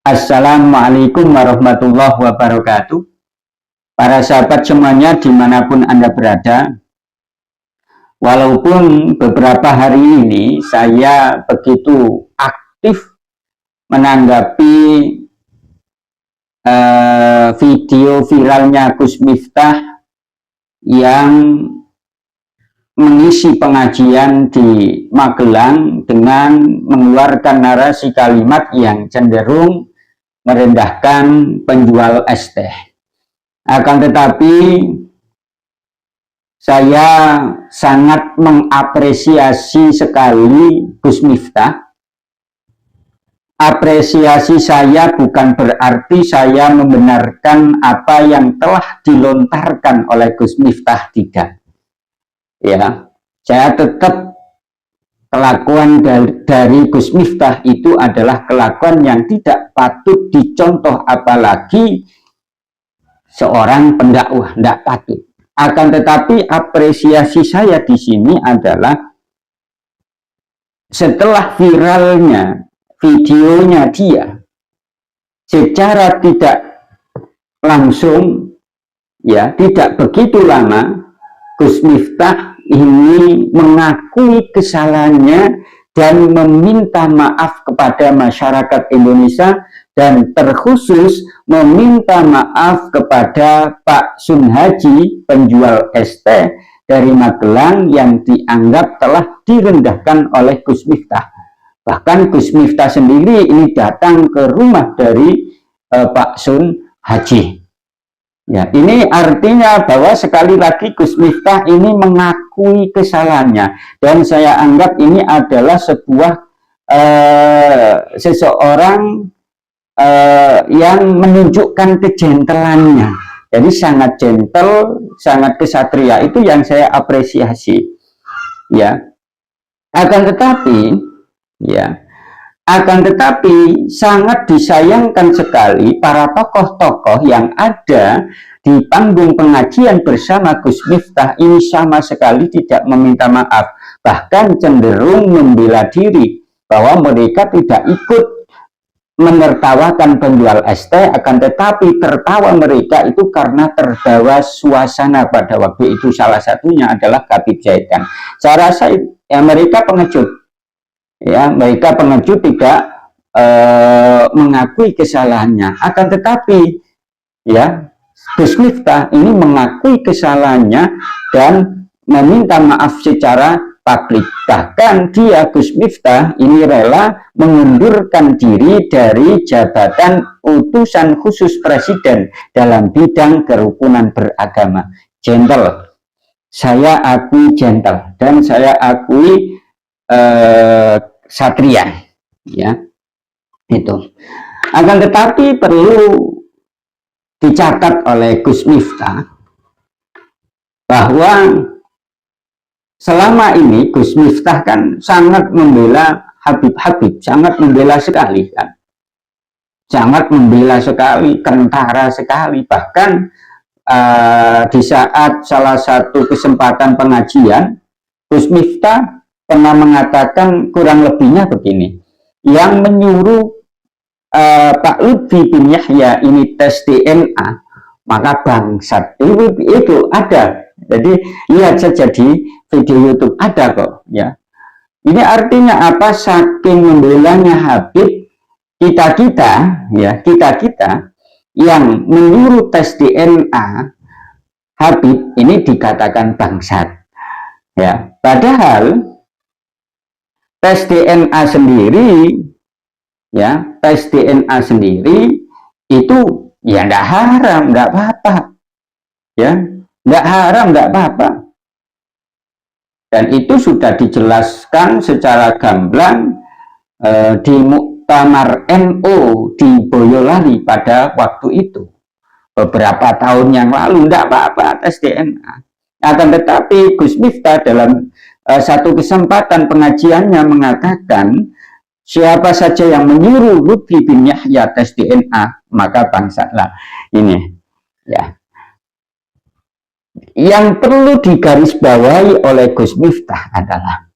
Assalamualaikum warahmatullahi wabarakatuh. Para sahabat semuanya dimanapun Anda berada, walaupun beberapa hari ini saya begitu aktif menanggapi video viralnya Gus Miftah yang mengisi pengajian di Magelang dengan mengeluarkan narasi kalimat yang cenderung merendahkan penjual es teh. Akan tetapi saya sangat mengapresiasi sekali Gus Miftah. Apresiasi saya bukan berarti saya membenarkan apa yang telah dilontarkan oleh Gus Miftah, tidak. Ya, saya tetap kelakuan dari Gus Miftah itu adalah kelakuan yang tidak patut dicontoh, apalagi seorang pendakwah, tidak patut. Akan tetapi apresiasi saya di sini adalah setelah viralnya videonya dia, secara tidak langsung, ya, tidak begitu lama, Gus Miftah ini mengakui kesalahannya dan meminta maaf kepada masyarakat Indonesia, dan terkhusus meminta maaf kepada Pak Sunhaji, penjual es teh dari Magelang yang dianggap telah direndahkan oleh Gus Miftah. Bahkan Gus Miftah sendiri ini datang ke rumah dari Pak Sunhaji. Ya, ini artinya bahwa sekali lagi Gus Miftah ini mengakui kesalahannya, dan saya anggap ini adalah sebuah seseorang yang menunjukkan kejentelannya. Jadi sangat gentle, sangat kesatria, itu yang saya apresiasi. Ya, akan tetapi sangat disayangkan sekali para tokoh-tokoh yang ada di panggung pengajian bersama Gus Miftah ini sama sekali tidak meminta maaf, bahkan cenderung membela diri bahwa mereka tidak ikut menertawakan penjual es teh, akan tetapi tertawa mereka itu karena terbawa suasana pada waktu itu. Salah satunya adalah Habib Zaitkan. Saya rasa ya, mereka pengecut. Ya, mereka pengecut, tidak mengakui kesalahannya. Akan tetapi ya, Gus Miftah ini mengakui kesalahannya dan meminta maaf secara publik. Bahkan dia, Gus Miftah ini rela mengundurkan diri dari jabatan utusan khusus presiden dalam bidang kerukunan beragama. Gentle, saya akui gentle, dan saya akui satria, ya, itu. Akan tetapi perlu dicatat oleh Gus Miftah bahwa selama ini Gus Miftah kan sangat membela Habib, sangat membela sekali, kan, sangat membela sekali, kentara sekali. Bahkan di saat salah satu kesempatan pengajian, Gus Miftah pernah mengatakan kurang lebihnya begini, yang menyuruh Pak Lutfi bin Yahya ini tes DNA, maka bangsat. Itu ada, jadi lihat saja di video YouTube, ada kok, ya. Ini artinya apa? Saking membelanya Habib, kita yang menyuruh tes DNA Habib ini dikatakan bangsat, ya. Padahal tes DNA sendiri, ya, tes DNA sendiri itu ya tidak haram, tidak apa-apa, ya, tidak haram, tidak apa-apa. Dan itu sudah dijelaskan secara gamblang di Muktamar NU di Boyolali pada waktu itu, beberapa tahun yang lalu. Tidak apa-apa tes DNA. Akan tetapi Gus Miftah dalam satu kesempatan pengajiannya mengatakan, siapa saja yang menyuruh Lutfi bin Yahya tes DNA, maka bangsatlah. Ini, ya. Yang perlu digarisbawahi oleh Gus Miftah adalah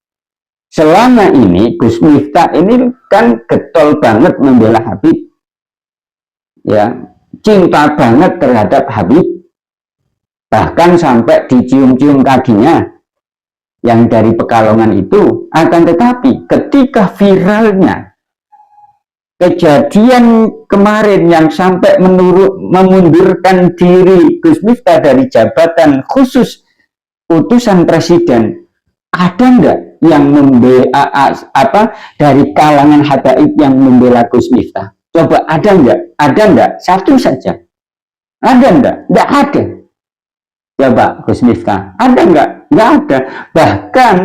selama ini Gus Miftah ini kan getol banget membela Habib, ya cinta banget terhadap Habib, bahkan sampai dicium-cium kakinya yang dari Pekalongan itu. Akan tetapi ketika viralnya kejadian kemarin yang sampai memundurkan diri Gus Miftah dari jabatan khusus utusan presiden, ada enggak yang membela dari kalangan habaib yang membela Gus Miftah? Coba ada enggak? Ada enggak? Satu saja. Ada enggak? Enggak ada. Coba Gus Miftah. Ada enggak? Enggak ada. Bahkan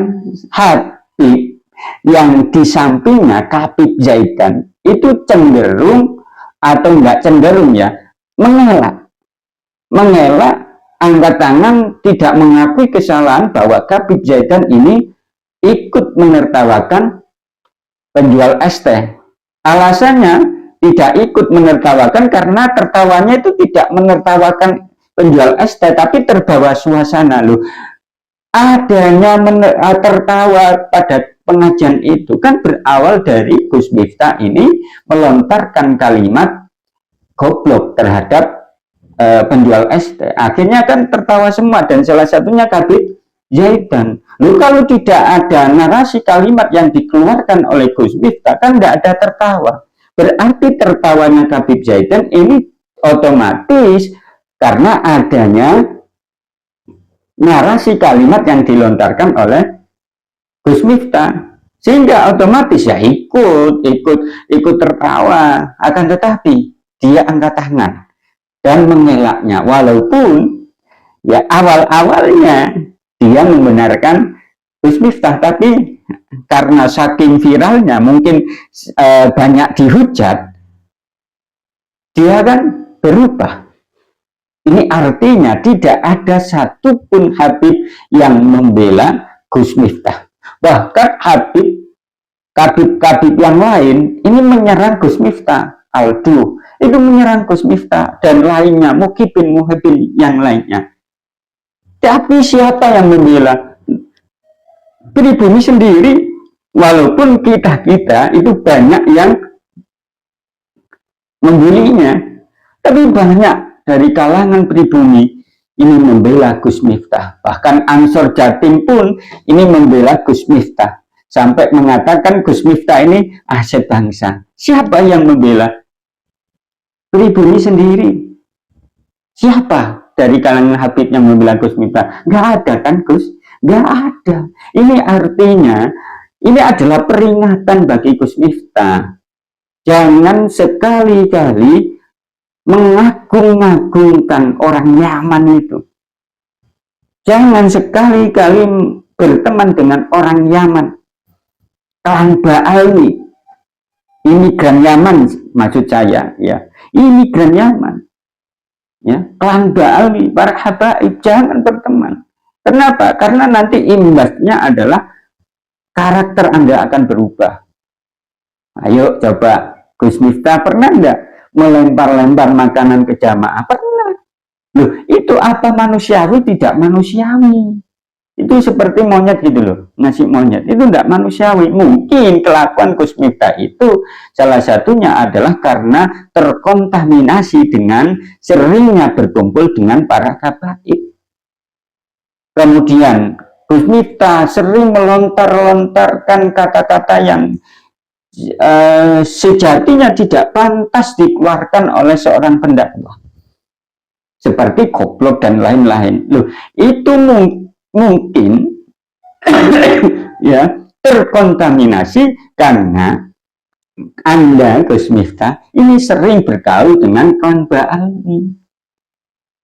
Habib yang di sampingnya Kapib Zaidan itu cenderung atau enggak cenderung ya mengelak angkat tangan, tidak mengakui kesalahan bahwa Kapib Zaidan ini ikut menertawakan penjual es teh. Alasannya tidak ikut menertawakan karena tertawanya itu tidak menertawakan penjual es teh, tapi terbawa suasana. Loh, adanya tertawa pada pengajian itu kan berawal dari Gus Miftah ini melontarkan kalimat goblok terhadap penjual es teh. Akhirnya kan tertawa semua dan salah satunya Kapib Zaidan. Lalu kalau tidak ada narasi kalimat yang dikeluarkan oleh Gus Miftah kan tidak ada tertawa. Berarti tertawanya Kapib Zaidan ini otomatis karena adanya narasi kalimat yang dilontarkan oleh Gus Miftah, sehingga otomatis ya ikut tertawa. Akan tetapi dia angkat tangan dan mengelaknya, walaupun ya awal-awalnya dia membenarkan Gus Miftah, tapi karena saking viralnya mungkin banyak dihujat, dia kan berubah. Ini artinya tidak ada satupun Habib yang membela Gus Miftah. Bahkan Kabib yang lain ini menyerang Gus Miftah. Aldo itu menyerang Gus Miftah dan lainnya, Muhibin yang lainnya. Tapi siapa yang membela? Pribumi sendiri. Walaupun kita itu banyak yang membulinya, tapi banyak dari kalangan pribumi ini membela Gus Miftah. Bahkan Ansor Jatim pun ini membela Gus Miftah, sampai mengatakan Gus Miftah ini aset bangsa. Siapa yang membela? Pribumi sendiri. Siapa dari kalangan Habib yang membela Gus Miftah? Nggak ada kan Gus? Nggak ada. Ini artinya ini adalah peringatan bagi Gus Miftah. Jangan sekali-kali mengagung-agungkan orang Yaman itu. Jangan sekali-kali berteman dengan orang Yaman. Klan Ba'ali, imigran Yaman maksud saya ya. Imigran Yaman. Ya, klan Ba'ali, para habaib, jangan berteman. Kenapa? Karena nanti imbasnya adalah karakter Anda akan berubah. Ayo coba, Gus Miftah pernah enggak melempar-lempar makanan ke jamaah? Pernah. Loh, itu apa manusiawi? Tidak manusiawi. Itu seperti monyet gitu loh, ngasih monyet. Itu tidak manusiawi. Mungkin kelakuan Gus Miftah itu salah satunya adalah karena terkontaminasi dengan seringnya berkumpul dengan para habaib. Kemudian Gus Miftah sering melontarkan kata-kata yang sejatinya tidak pantas dikeluarkan oleh seorang pendakwah, seperti goblok dan lain-lain. Loh, itu mungkin ya terkontaminasi karena Anda Gus Miftah ini sering bergaul dengan klan Ba'ali.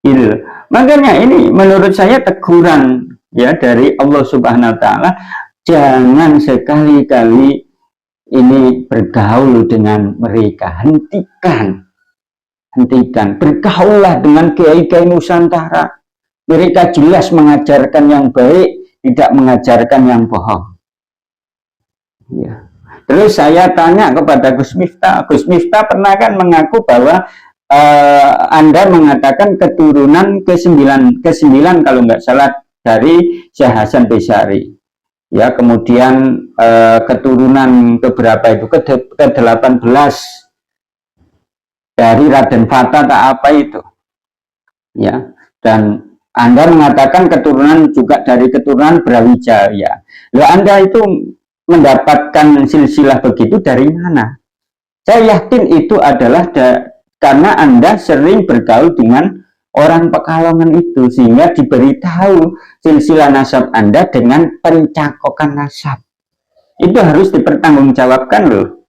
Gitu. Makanya ini menurut saya teguran ya dari Allah Subhanahu wa taala, jangan sekali-kali ini bergaul dengan mereka. Hentikan bergaullah dengan kiai-kiai Nusantara. Mereka jelas mengajarkan yang baik, tidak mengajarkan yang bohong ya. Terus saya tanya kepada Gus Miftah pernah kan mengaku bahwa Anda mengatakan keturunan ke-9 kalau nggak salah dari Syekh Hasan Besari ya, kemudian keturunan keberapa itu ke-18 dari Raden Fata tak apa itu, ya. Dan Anda mengatakan keturunan juga dari keturunan Brawijaya. Loh, Anda itu mendapatkan silsilah begitu dari mana? Saya yakin itu adalah karena Anda sering bergaul dengan orang Pekalongan itu, sehingga diberitahu silsilah nasab Anda dengan pencakokan nasab. Itu harus dipertanggungjawabkan loh.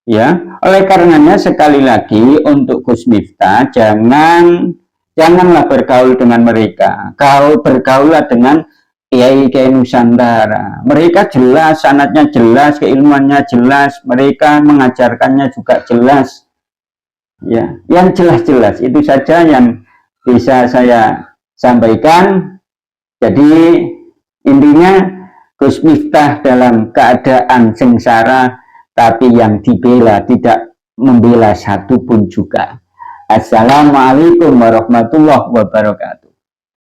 Ya, oleh karenanya sekali lagi untuk Gus Miftah janganlah bergaul dengan mereka. Kau bergaulah dengan kiai-kiai Nusantara. Mereka jelas, sanadnya jelas, keilmuannya jelas, mereka mengajarkannya juga jelas. Ya, yang jelas-jelas itu saja yang bisa saya sampaikan. Jadi intinya Gus Miftah dalam keadaan sengsara, tapi yang dibela tidak membela satupun juga. Assalamualaikum warahmatullahi wabarakatuh.